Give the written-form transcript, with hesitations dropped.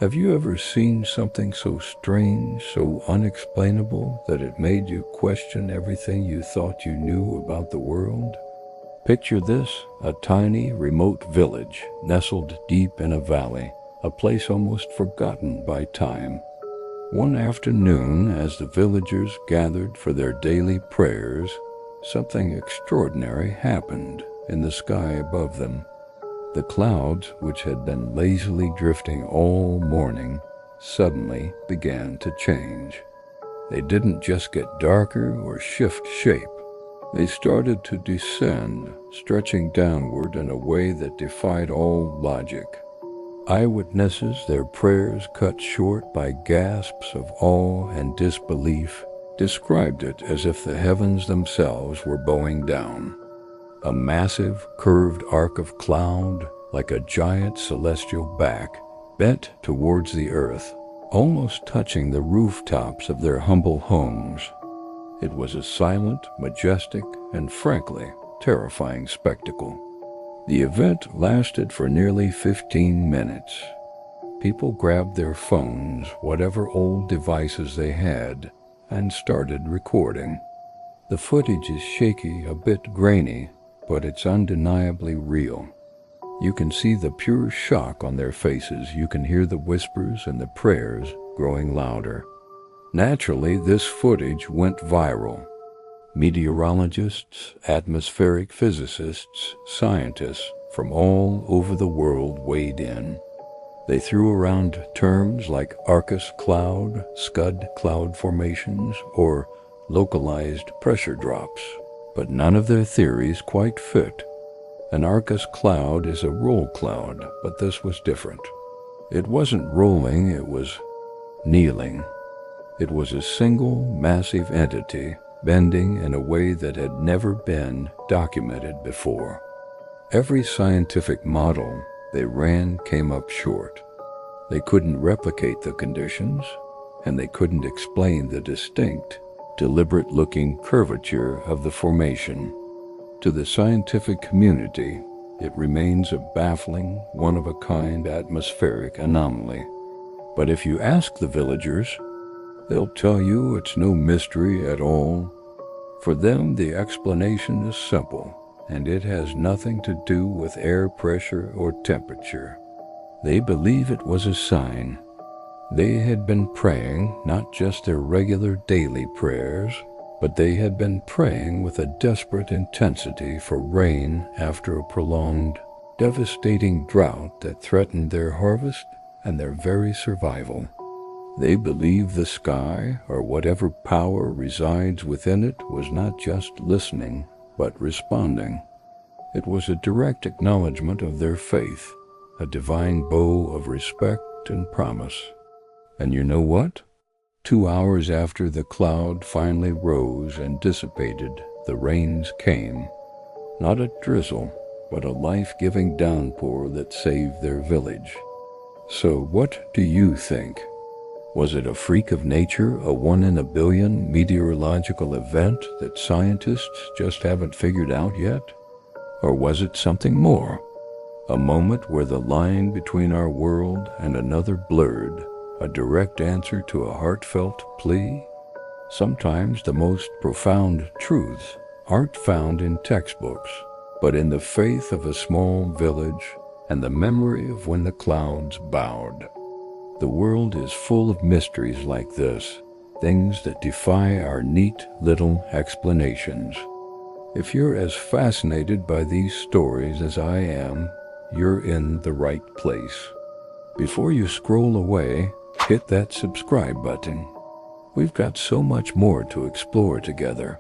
Have you ever seen something so strange, so unexplainable, that it made you question everything you thought you knew about the world? Picture this, a tiny, remote village nestled deep in a valley, a place almost forgotten by time. One afternoon, as the villagers gathered for their daily prayers, something extraordinary happened in the sky above them. The clouds, which had been lazily drifting all morning, suddenly began to change. They didn't just get darker or shift shape. They started to descend, stretching downward in a way that defied all logic. Eyewitnesses, their prayers cut short by gasps of awe and disbelief, described it as if the heavens themselves were bowing down. A massive, curved arc of cloud, like a giant celestial back, bent towards the earth, almost touching the rooftops of their humble homes. It was a silent, majestic, and frankly, terrifying spectacle. The event lasted for nearly 15 minutes. People grabbed their phones, whatever old devices they had, and started recording. The footage is shaky, a bit grainy, but it's undeniably real. You can see the pure shock on their faces. You can hear the whispers and the prayers growing louder. Naturally, this footage went viral. Meteorologists, atmospheric physicists, scientists from all over the world weighed in. They threw around terms like Arcus cloud, Scud cloud formations, or localized pressure drops. But none of their theories quite fit. An Arcus cloud is a roll cloud, but this was different. It wasn't rolling, it was kneeling. It was a single, massive entity, bending in a way that had never been documented before. Every scientific model they ran came up short. They couldn't replicate the conditions, and they couldn't explain the distinct, deliberate-looking curvature of the formation. To the scientific community, it remains a baffling, one-of-a-kind atmospheric anomaly. But if you ask the villagers, they'll tell you it's no mystery at all. For them, the explanation is simple, and it has nothing to do with air pressure or temperature. They believe it was a sign. They had been praying, not just their regular daily prayers, but they had been praying with a desperate intensity for rain after a prolonged, devastating drought that threatened their harvest and their very survival. They believe the sky, or whatever power resides within it, was not just listening, but responding. It was a direct acknowledgement of their faith, a divine bow of respect and promise. And you know what? 2 hours after the cloud finally rose and dissipated, the rains came. Not a drizzle, but a life-giving downpour that saved their village. So what do you think? Was it a freak of nature, a 1 in a billion meteorological event that scientists just haven't figured out yet? Or was it something more? A moment where the line between our world and another blurred, a direct answer to a heartfelt plea? Sometimes the most profound truths aren't found in textbooks, but in the faith of a small village and the memory of when the clouds bowed. The world is full of mysteries like this, things that defy our neat little explanations. If you're as fascinated by these stories as I am, you're in the right place. Before you scroll away, hit that subscribe button. We've got so much more to explore together.